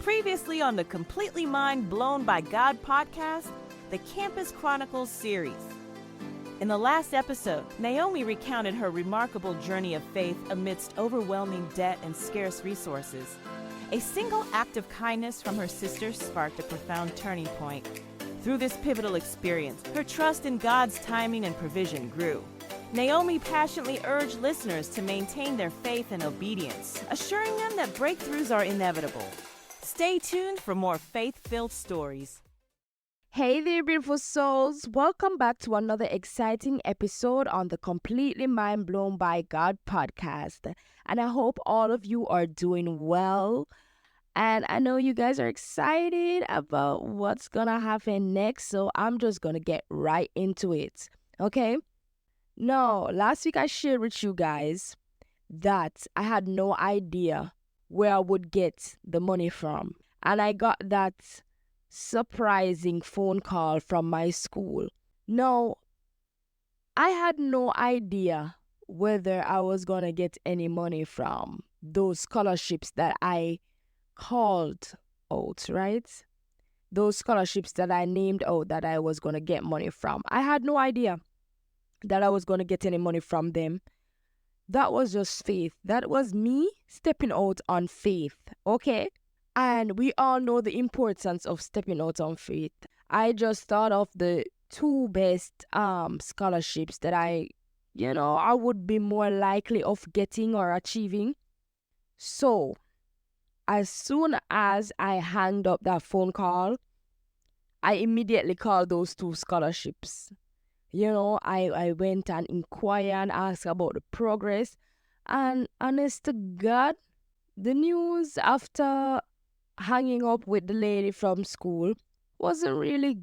Previously on the Completely Mind Blown by God podcast, the Campus Chronicles series. In the last episode, Naomi recounted her remarkable journey of faith amidst overwhelming debt and scarce resources. A single act of kindness from her sister sparked a profound turning point. Through this pivotal experience, her trust in God's timing and provision grew. Naomi passionately urged listeners to maintain their faith and obedience, assuring them that breakthroughs are inevitable. Stay tuned for more faith-filled stories. Hey there, beautiful souls. Welcome back to another exciting episode on the Completely Mind Blown by God podcast. And I hope all of you are doing well. And I know you guys are excited about what's gonna happen next, so I'm just gonna get right into it. Okay? Now, last week I shared with you guys that I had no idea where I would get the money from. And I got that surprising phone call from my school. Now, I had no idea whether I was going to get any money from those scholarships that I called out, right? Those scholarships that I named out that I was going to get money from. I had no idea that I was going to get any money from them. That was just faith. That was me stepping out on faith, okay? And we all know the importance of stepping out on faith. I just thought of the two best scholarships that I would be more likely of getting or achieving. So, as soon as I hanged up that phone call, I immediately called those two scholarships. I went and inquired and asked about the progress. And honest to God, the news after hanging up with the lady from school wasn't really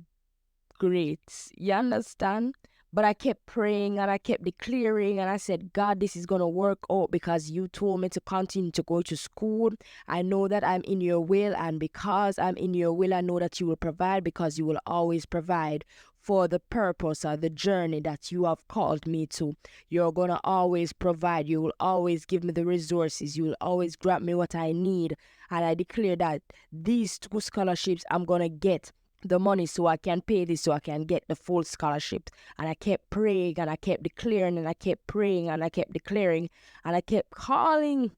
great. You understand? But I kept praying and I kept declaring and I said, God, this is going to work out because you told me to continue to go to school. I know that I'm in your will, and because I'm in your will, I know that you will provide, because you will always provide for the purpose or the journey that you have called me to. You're going to always provide. You will always give me the resources. You will always grant me what I need. And I declare that these two scholarships, I'm going to get the money so I can pay this, so I can get the full scholarship. And I kept praying and I kept declaring and I kept praying and I kept declaring and I kept calling.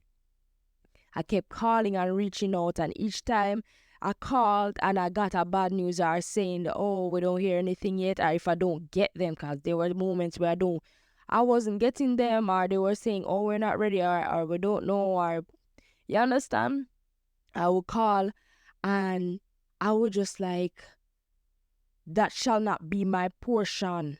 I kept calling and reaching out, and each time I called and I got a bad news or saying, oh, we don't hear anything yet, or if I don't get them, because there were moments where I wasn't getting them, or they were saying, oh, we're not ready, or we don't know, or you understand? I would call and I would just like, that shall not be my portion.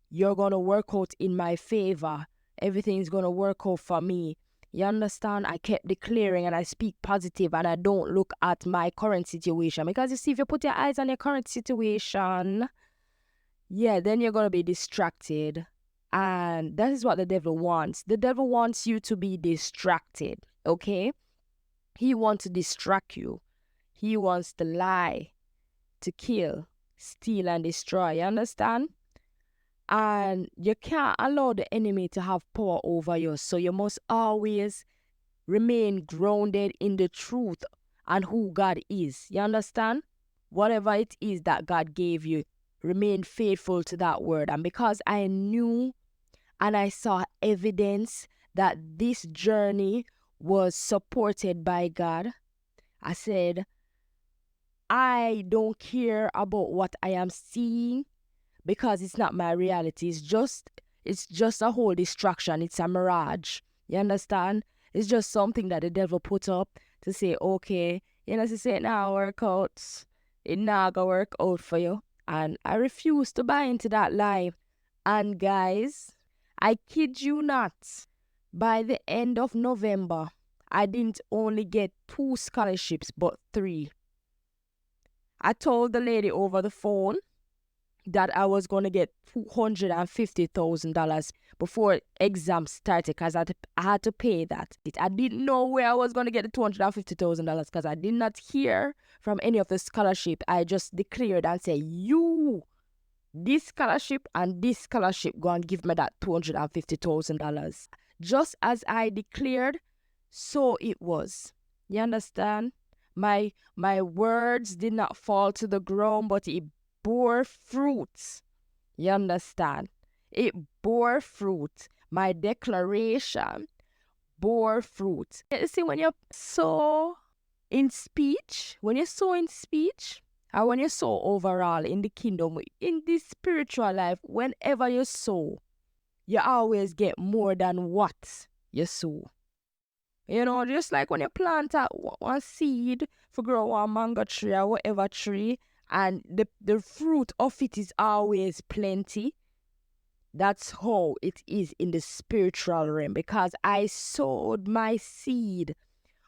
You're going to work out in my favor. Everything's going to work out for me. You understand? I kept declaring and I speak positive and I don't look at my current situation. Because you see, if you put your eyes on your current situation, then you're going to be distracted. And that is what the devil wants. The devil wants you to be distracted, okay? He wants to distract you. He wants to lie, to kill, steal, and destroy. You understand? And you can't allow the enemy to have power over you. So you must always remain grounded in the truth and who God is. You understand? Whatever it is that God gave you, remain faithful to that word. And because I knew and I saw evidence that this journey was supported by God, I said, I don't care about what I am seeing, because it's not my reality. It's just a whole distraction. It's a mirage. You understand? It's just something that the devil put up to say, okay, to say it now work out. It not gonna work out for you. And I refuse to buy into that lie. And guys, I kid you not, by the end of November, I didn't only get 2 scholarships, but 3. I told the lady over the phone that I was going to get $250,000 before exams started, because I had to pay that. I didn't know where I was going to get the $250,000 because I did not hear from any of the scholarship. I just declared and said, this scholarship and this scholarship go and give me that $250,000. Just as I declared, so it was. You understand? My words did not fall to the ground, but it bore fruit. You understand? It bore fruit. My declaration bore fruit. You see, when you sow in speech, or when you sow overall in the kingdom, in this spiritual life, whenever you sow, you always get more than what you sow. You know, just like when you plant one seed for grow a mango tree or whatever tree, and the fruit of it is always plenty. That's how it is in the spiritual realm, because I sowed my seed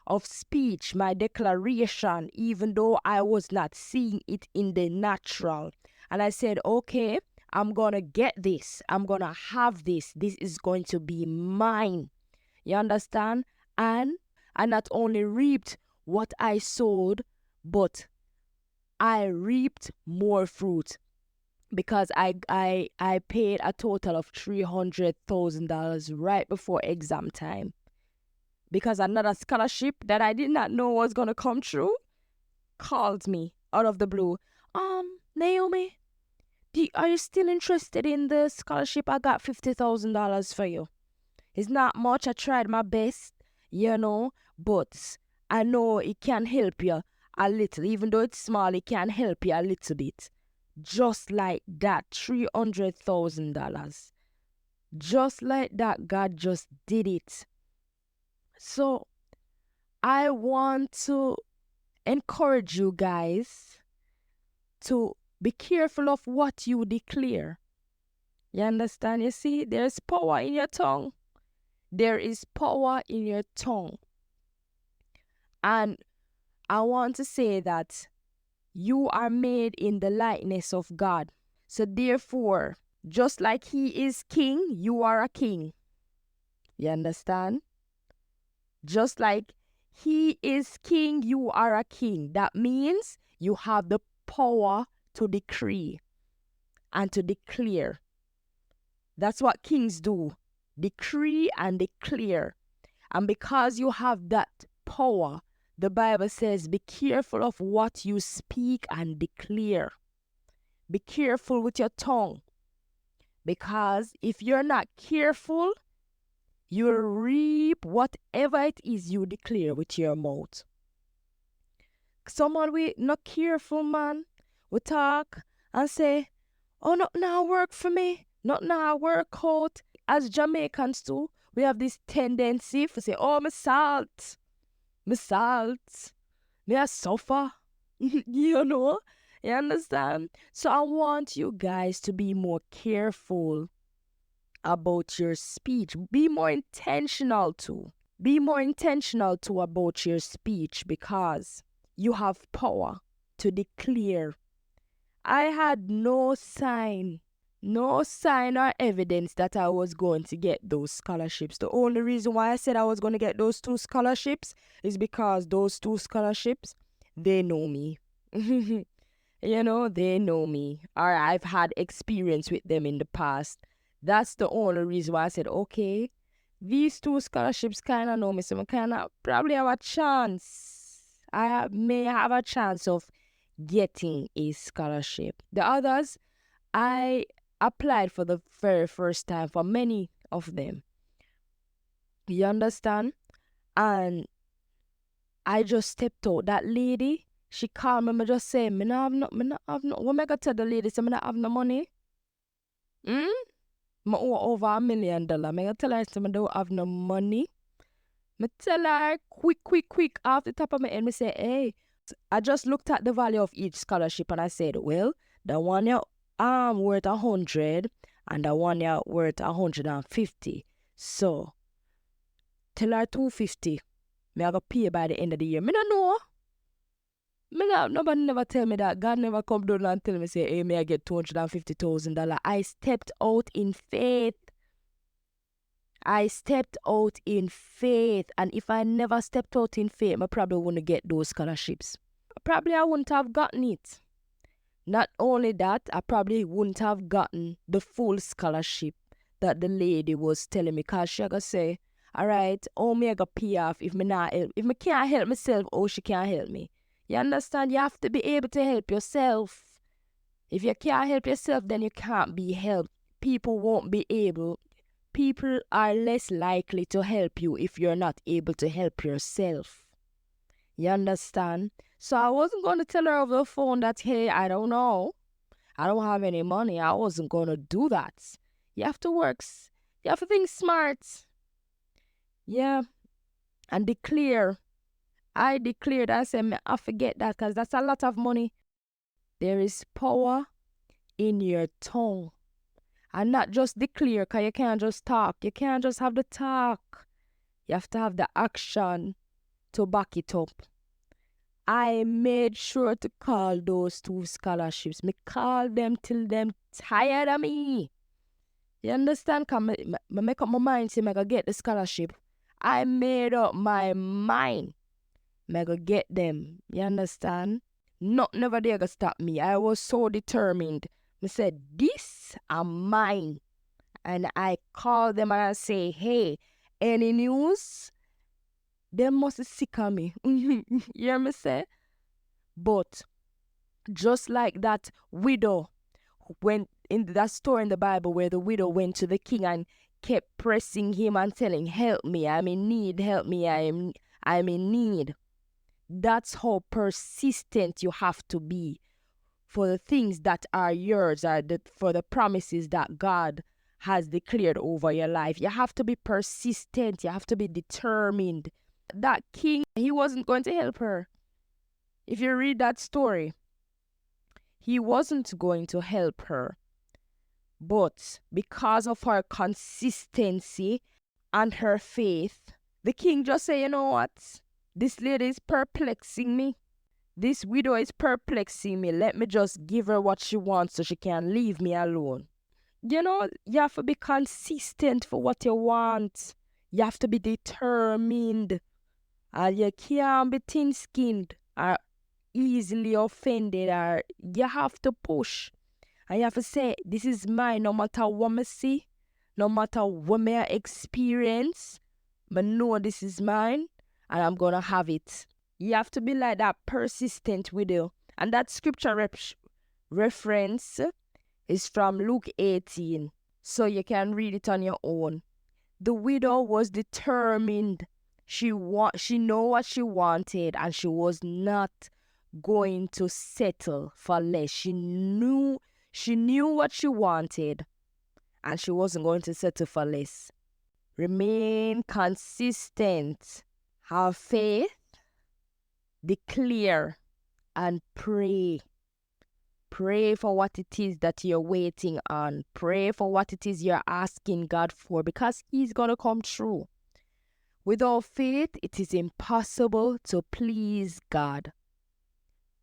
of speech, my declaration, even though I was not seeing it in the natural. And I said, okay, I'm going to get this. I'm going to have this. This is going to be mine. You understand? And I not only reaped what I sowed, but I reaped more fruit, because I paid a total of $300,000 right before exam time, because another scholarship that I did not know was going to come through called me out of the blue. Naomi, are you still interested in the scholarship? I got $50,000 for you. It's not much. I tried my best, but I know it can help you a little. Even though it's small, it can help you a little bit. Just like that, $300,000. Just like that, God just did it. So, I want to encourage you guys to be careful of what you declare. You understand? You see, there's power in your tongue. There is power in your tongue. And I want to say that you are made in the likeness of God. So therefore, just like He is king, you are a king. You understand? Just like He is king, you are a king. That means you have the power to decree and to declare. That's what kings do. Decree and declare. And because you have that power, the Bible says, be careful of what you speak and declare. Be careful with your tongue. Because if you're not careful, you'll reap whatever it is you declare with your mouth. Someone we not careful, man, we talk and say, oh, not now work for me. Not now work out. As Jamaicans too, we have this tendency to say, oh, me salt. Me I suffer. You understand? So I want you guys to be more careful about your speech. Be more intentional too. Be more intentional too about your speech, because you have power to declare. I had no sign or evidence that I was going to get those scholarships. The only reason why I said I was going to get those 2 scholarships is because those 2 scholarships, they know me. They know me. Or I've had experience with them in the past. That's the only reason why I said, okay, these 2 scholarships kind of know me, so I kind of probably have a chance. I may have a chance of getting a scholarship. The others, I applied for the very first time for many of them. You understand? And I just stepped out. That lady, she called me, me just say, me not have no. When I got to the lady, say, me not have no money. Me owe over $1 million. Me tell her, say, me don't have no money. Me tell her quick, off the top of my head, me say, hey, I just looked at the value of each scholarship and I said, well, the one you worth 100 and the one you worth 150. So tell her 250. Me I go pay by the end of the year. Me don't know. Nobody never tell me that. God never come down and tell me, say, hey, may I get $250,000. I stepped out in faith. And if I never stepped out in faith, I probably wouldn't get those scholarships. Probably I wouldn't have gotten it. Not only that, I probably wouldn't have gotten the full scholarship that the lady was telling me, because she gonna say, all right, me I go pay off if me can't help myself, she can't help me. You understand? You have to be able to help yourself. If you can't help yourself, then you can't be helped. People won't be able. People are less likely to help you if you're not able to help yourself. You understand? So I wasn't going to tell her over the phone that, hey, I don't know. I don't have any money. I wasn't going to do that. You have to work. You have to think smart. Yeah. And declare. I declared, I said, I forget that because that's a lot of money. There is power in your tongue. And not just declare, because you can't just talk. You can't just have the talk. You have to have the action to back it up. I made sure to call those 2 scholarships. Me call them till them tired of me. You understand? Because I make up my mind, say I go get the scholarship. I made up my mind. I go get them. You understand? Nothing never there gonna stop me. I was so determined. I said, this are mine. And I call them and I say, hey, any news? They must be sick of me. You hear me say? But just like that widow went in that story in the Bible where the widow went to the king and kept pressing him and telling, help me, I'm in need, help me, I'm in need. That's how persistent you have to be for the things that are yours, for the promises that God has declared over your life. You have to be persistent. You have to be determined. That king, he wasn't going to help her. If you read that story, he wasn't going to help her. But because of her consistency and her faith, the king just said, you know what? This lady is perplexing me. This widow is perplexing me. Let me just give her what she wants so she can leave me alone. You know, you have to be consistent for what you want. You have to be determined. And you can't be thin-skinned or easily offended. Or you have to push. And you have to say, this is mine no matter what I see, no matter what I experience. But no, this is mine and I'm going to have it. You have to be like that persistent widow. And that scripture reference is from Luke 18. So you can read it on your own. The widow was determined. She know what she wanted and she was not going to settle for less. She knew what she wanted and she wasn't going to settle for less. Remain consistent. Have faith. Declare and pray. Pray for what it is that you're waiting on. Pray for what it is you're asking God for because He's going to come true. Without faith, it is impossible to please God.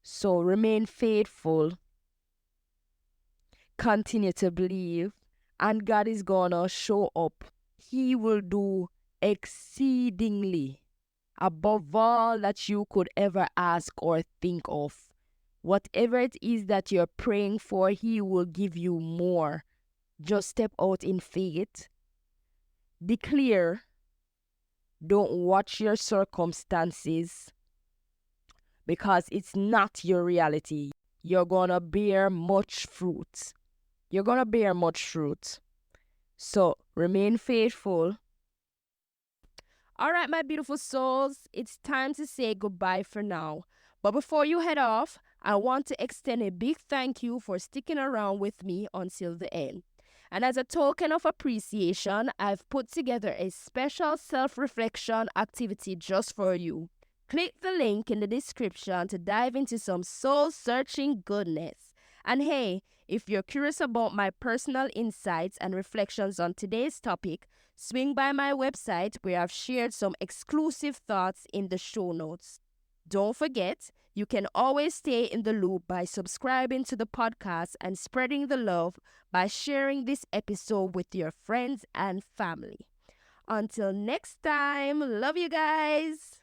So remain faithful. Continue to believe. And God is going to show up. He will do exceedingly above all that you could ever ask or think of. Whatever it is that you're praying for, He will give you more. Just step out in faith. Declare. Don't watch your circumstances because it's not your reality. You're going to bear much fruit. You're going to bear much fruit. So remain faithful. All right, my beautiful souls, it's time to say goodbye for now. But before you head off, I want to extend a big thank you for sticking around with me until the end. And as a token of appreciation, I've put together a special self-reflection activity just for you. Click the link in the description to dive into some soul-searching goodness. And hey, if you're curious about my personal insights and reflections on today's topic, swing by my website where I've shared some exclusive thoughts in the show notes. Don't forget, you can always stay in the loop by subscribing to the podcast and spreading the love by sharing this episode with your friends and family. Until next time, love you guys.